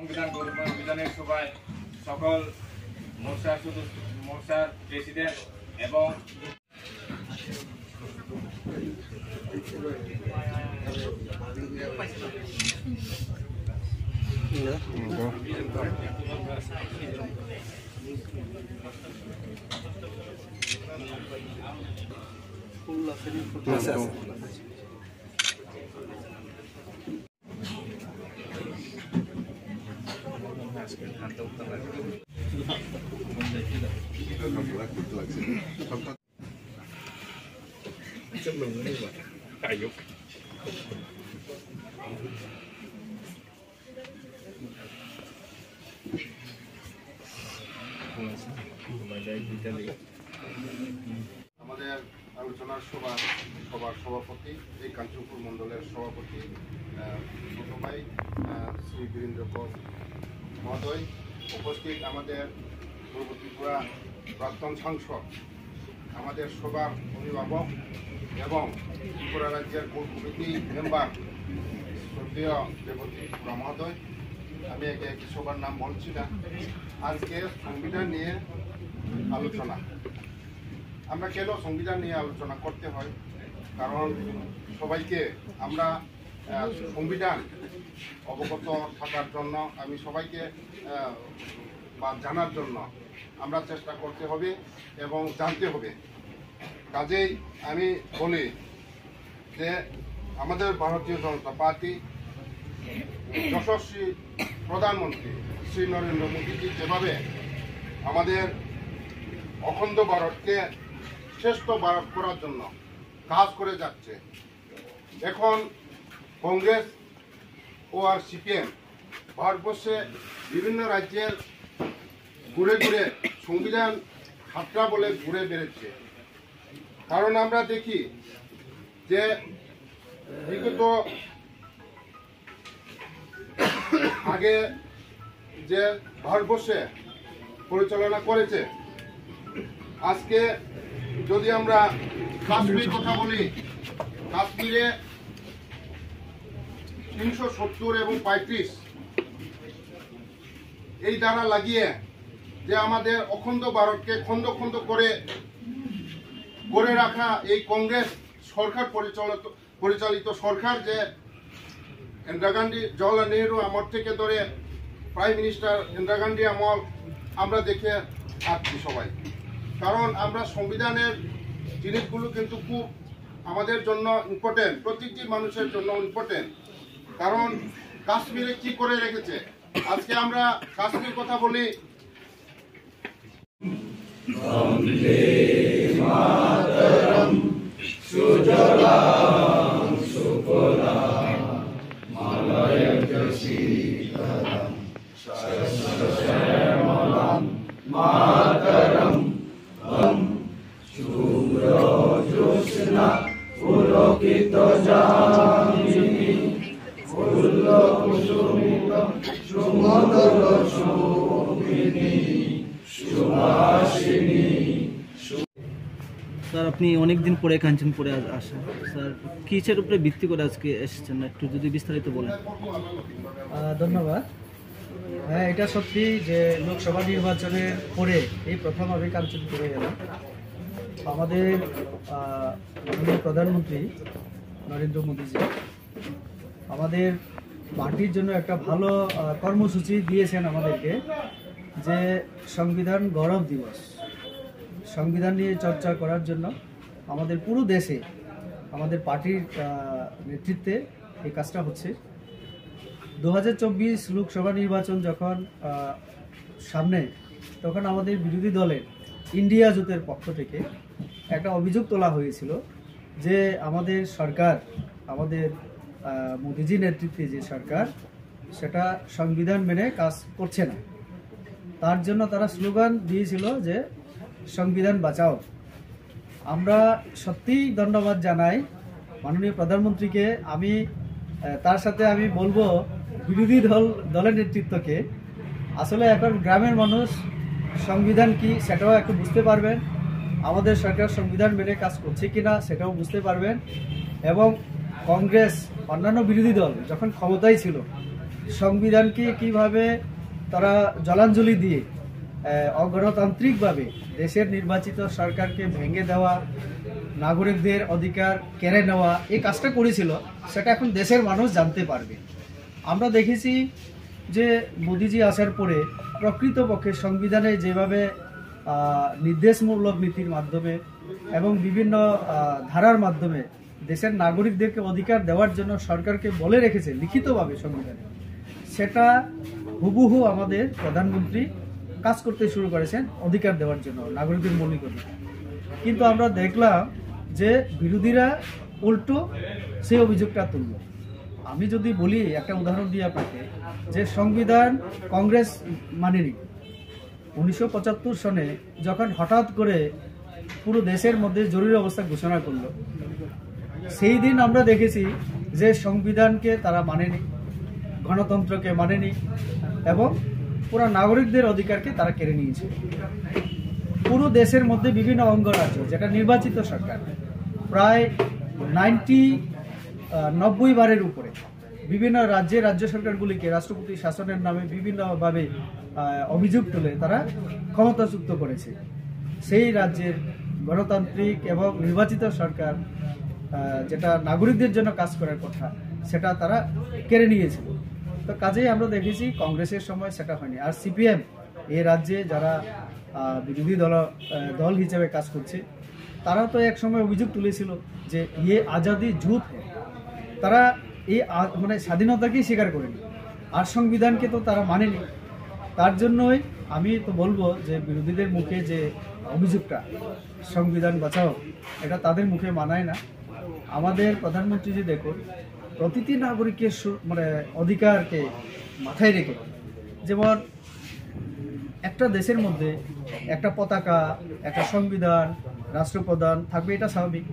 সংবিধান অভিযানের সভায় সকল মোর্চার প্রেসিডেন্ট এবং আমাদের আলোচনার সভার সভাপতি এই কাঞ্চনপুর মণ্ডলের সভাপতি ছোট ভাই শ্রী বীরেন্দ্র কর মহোদয়, উপস্থিত আমাদের পূর্ব ত্রিপুরা প্রাক্তন সাংসদ, আমাদের সবার অভিভাবক এবং ত্রিপুরা রাজ্যের কোর কমিটি মেম্বার শ্রদ্ধেয় দেবতী ত্রিপুরা মহোদয়, আমি একে একই সবার নাম বলছি না। আজকে সংবিধান নিয়ে আলোচনা। আমরা কেন সংবিধান নিয়ে আলোচনা করতে হয়? কারণ সবাইকে আমরা সংবিধান অবগত থাকার জন্য, আমি সবাইকে বা জানার জন্য আমরা চেষ্টা করতে হবে এবং জানতে হবে। কাজেই আমি বলি যে আমাদের ভারতীয় জনতা পার্টি যশস্বী প্রধানমন্ত্রী শ্রী নরেন্দ্র মোদীজি যেভাবে আমাদের অখণ্ড ভারতকে শ্রেষ্ঠ ভারত করার জন্য কাজ করে যাচ্ছে, এখন কংগ্রেস ও আর সিপিএম ভারতবর্ষে বিভিন্ন রাজ্যের ঘুরে ঘুরে সংবিধান হাতটা বলে ঘুরে বেড়েছে। কারণ আমরা দেখি যে বিগত আগে যে ভারতবর্ষে পরিচালনা করেছে, আজকে যদি আমরা কাশ্মীর কথা বলি, কাশ্মীরে 370 এবং 35 এই দ্বারা লাগিয়ে যে আমাদের অখণ্ড ভারতকে খণ্ড খণ্ড করে গড়ে রাখা এই কংগ্রেস সরকার পরিচালিত সরকার, যে ইন্দিরা গান্ধী জওয়াহরলাল নেহরু আমল থেকে ধরে প্রাইম মিনিস্টার ইন্দিরা গান্ধী আমল আমরা দেখে আসছি সবাই। কারণ আমরা সংবিধানের জিনিসগুলো কিন্তু খুব আমাদের জন্য ইম্পর্টেন্ট, প্রত্যেকটি মানুষের জন্য ইম্পর্টেন্ট। কারণ কাশ্মীরে কি করে রেখেছে, আজকে আমরা কাশ্মীর কথা বলি, স্যার আপনি অনেকদিন পরে কাঞ্চনপুরে আসেন, স্যার কিসের উপরে ভিত্তি করে আজকে এসেছেন, একটু যদি বিস্তারিত বলেন। ধন্যবাদ। হ্যাঁ, এটা সত্যি যে লোকসভা নির্বাচনের পরে এই প্রথম আমি কাঞ্চনপুরে এলাম। আমাদের মাননীয় প্রধানমন্ত্রী নরেন্দ্র মোদীজি আমাদের পার্টির জন্য একটা ভালো কর্মসূচি দিয়েছেন আমাদেরকে, যে সংবিধান গৌরব দিবস, সংবিধান নিয়ে চর্চা করার জন্য আমাদের পুরো দেশে আমাদের পার্টির নেতৃত্বে এই কাজটা হচ্ছে। 2024 লোকসভা নির্বাচন যখন সামনে, তখন আমাদের বিরোধী দলের ইন্ডিয়া জোটের পক্ষ থেকে একটা অভিযোগ তোলা হয়েছিল যে আমাদের সরকার, আমাদের মোদিজি নেতৃত্বে যে সরকার, সেটা সংবিধান মেনে কাজ করছে না। তার জন্য তারা স্লোগান দিয়েছিল যে সংবিধান বাঁচাও। আমরা সত্যিই ধন্যবাদ জানাই মাননীয় প্রধানমন্ত্রীকে। আমি তার সাথে আমি বলবো বিরোধী দলের নেতৃত্বকে, আসলে এখন গ্রামের মানুষ সংবিধান কি সেটাও একটু বুঝতে পারবেন, আমাদের সরকার সংবিধান মেনে কাজ করছে কিনা সেটাও বুঝতে পারবেন। এবং কংগ্রেস অন্যান্য বিরোধী দল যখন ক্ষমতায় ছিল, সংবিধানকে কিভাবে তারা জলাঞ্জলি দিয়ে অগণতান্ত্রিকভাবে দেশের নির্বাচিত সরকারকে ভেঙে দেওয়া, নাগরিকদের অধিকার কেড়ে নেওয়া, এই কাজটা করেছিল, সেটা এখন দেশের মানুষ জানতে পারবে। আমরা দেখেছি যে মোদিজি আসার পরে প্রকৃতপক্ষে সংবিধানে যেভাবে নির্দেশমূলক নীতির মাধ্যমে এবং বিভিন্ন ধারার মাধ্যমে দেশের নাগরিকদেরকে অধিকার দেওয়ার জন্য সরকারকে বলে রেখেছে লিখিতভাবে সংবিধানে, সেটা হুবহু আমাদের প্রধানমন্ত্রী কাজ করতে শুরু করেছেন অধিকার দেওয়ার জন্য, নাগরিকদের মৌলিক অধিকার। কিন্তু আমরা দেখলাম যে বিরোধীরা উল্টো সেই অভিযোগটা তুলল। আমি যদি বলি, একটা উদাহরণ দিই আপনাকে, যে সংবিধান কংগ্রেস মানেনি। 1975 সনে যখন হঠাৎ করে পুরো দেশের মধ্যে জরুরি অবস্থা ঘোষণা করলো, সেই দিন আমরা দেখেছি যে সংবিধানকে তারা মানেনি, গণতন্ত্রকে মানেনি এবং পুরো নাগরিকদের অধিকারকে তারা কেড়ে নিয়েছে। পুরো দেশের মধ্যে বিভিন্ন অঙ্গরাজ্য, যেটা নির্বাচিত সরকার, প্রায় 90 বারের উপরে বিভিন্ন রাজ্য সরকারগুলিকে রাষ্ট্রপতি শাসনের নামে বিভিন্নভাবে অভিযোগ তুলে তারা ক্ষমতাচ্যুত করেছে। সেই রাজ্যের গণতান্ত্রিক এবং নির্বাচিত সরকার যেটা নাগরিকদের জন্য কাজ করার কথা, সেটা তারা কেড়ে নিয়েছিল। তো কাজেই আমরা দেখেছি কংগ্রেসের সময় সেটা হয়নি। আর সিপিএম এই রাজ্যে যারা বিরোধী দল হিসেবে কাজ করছে, তারা তো এক সময় অভিযোগ তুলেছিল যে ইয়ে আজাদি ঝুট, তারা এই মানে স্বাধীনতাকেই স্বীকার করেনি, আর সংবিধানকে তো তারা মানেনি। তার জন্যই আমি তো বলবো যে বিরোধীদের মুখে যে অভিযোগটা সংবিধান বাঁচাও, এটা তাদের মুখে মানায় না। আমাদের প্রধানমন্ত্রী যে দেখুন, প্রতিটি নাগরিকের মানে অধিকারকে মাথায় রেখে, যেমন একটা দেশের মধ্যে একটা পতাকা, একটা সংবিধান, রাষ্ট্রপ্রধান থাকবে, এটা স্বাভাবিক।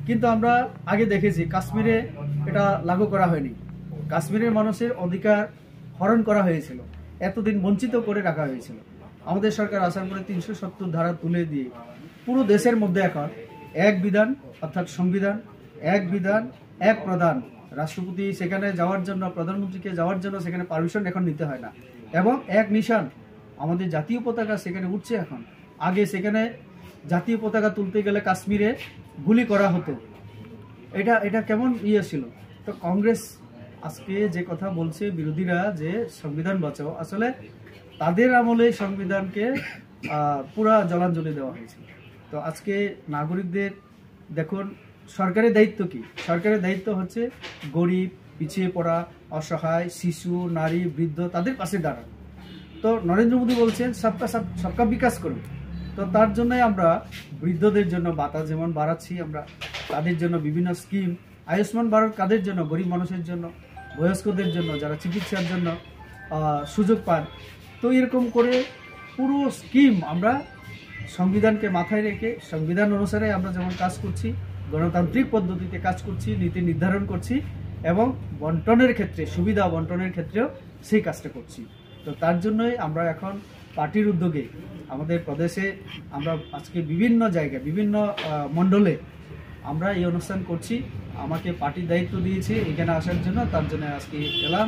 কিন্তু আমরা আগে দেখেছি কাশ্মীরে এটা লাগু করা হয়নি, কাশ্মীরের মানুষের অধিকার হরণ করা হয়েছিল, এতদিন বঞ্চিত করে রাখা হয়েছিল। আমাদের সরকার আসার পরে 370 ধারা তুলে দিয়ে পুরো দেশের মধ্যে এখন এক বিধান, অর্থাৎ সংবিধান, এক বিধান এক প্রধান, রাষ্ট্রপতি সেখানে যাওয়ার জন্য, প্রধানমন্ত্রীকে যাওয়ার জন্য সেখানে পারমিশন এখন নিতে হয় না, এবং এক নিশান আমাদের জাতীয় পতাকা সেখানে উঠছে এখন। আগে সেখানে জাতীয় পতাকা তুলতে গেলে কাশ্মীরে গুলি করা হতো। এটা কেমন ছিল। তো কংগ্রেস আজকে যে কথা বলছে বিরোধীরা যে সংবিধান বাঁচাও, আসলে তাদের আমলে সংবিধানকে পুরা জলাঞ্জলি দেওয়া হয়েছে। তো আজকে নাগরিকদের দেখুন, সরকারের দায়িত্ব কি? সরকারের দায়িত্ব হচ্ছে গরিব, পিছিয়ে পড়া, অসহায়, শিশু, নারী, বৃদ্ধ, তাদের পাশে দাঁড়ানো। তো নরেন্দ্র মোদী বলছেন সবকা বিকাশ করুন। তো তার জন্যই আমরা বৃদ্ধদের জন্য ভাতা যেমন বাড়াচ্ছি, আমরা তাদের জন্য বিভিন্ন স্কিম, আয়ুষ্মান ভারত কাদের জন্য? গরিব মানুষের জন্য, বয়স্কদের জন্য, যারা চিকিৎসার জন্য সুযোগ পান। তো এরকম করে পুরো স্কিম আমরা সংবিধানকে মাথায় রেখে, সংবিধান অনুসারে আমরা যেমন কাজ করছি, গণতান্ত্রিক পদ্ধতিতে কাজ করছি, নীতি নির্ধারণ করছি, এবং বন্টনের ক্ষেত্রে, সুবিধা বন্টনের ক্ষেত্রেও সেই কাজটা করছি। তো তার জন্যই আমরা এখন পার্টির উদ্যোগে আমাদের প্রদেশে আমরা আজকে বিভিন্ন জায়গায়, বিভিন্ন মণ্ডলে আমরা এই অনুষ্ঠান করছি। আমাকে পার্টির দায়িত্ব দিয়েছে এখানে আসার জন্য, তার জন্য আজকে এলাম।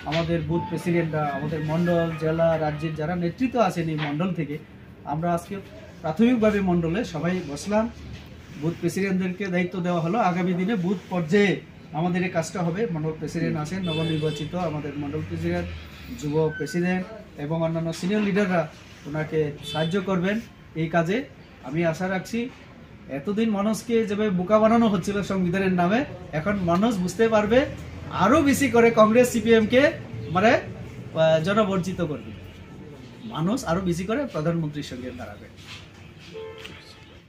আমাদের বুথ প্রেসিডেন্টরা, আমাদের মণ্ডল, জেলা, রাজ্যের যারা নেতৃত্ব আছেন এই মণ্ডল থেকে, আমরা আজকে প্রাথমিকভাবে মণ্ডলে সবাই বসলাম। বুথ প্রেসিডেন্টদেরকে দায়িত্ব দেওয়া হলো, আগামী দিনে বুথ পর্যায়ে আমাদের এই কাজটা হবে। মণ্ডল প্রেসিডেন্ট আছেন নবনির্বাচিত, আমাদের মণ্ডল প্রেসিডেন্ট, যুব প্রেসিডেন্ট এবং অন্যান্য সিনিয়র লিডাররা ওনাকে সাহায্য করবেন এই কাজে। আমি আশা রাখছি এতদিন মানুষকে যেভাবে বোকা বানানো হচ্ছিল সংবিধানের নামে, এখন মানুষ বুঝতে পারবে, আরো বেশি করে কংগ্রেস সিপিএমকে মানে জনবর্জিত করবে, মানুষ আরো বেশি করে প্রধানমন্ত্রীর সঙ্গে দাঁড়াবে।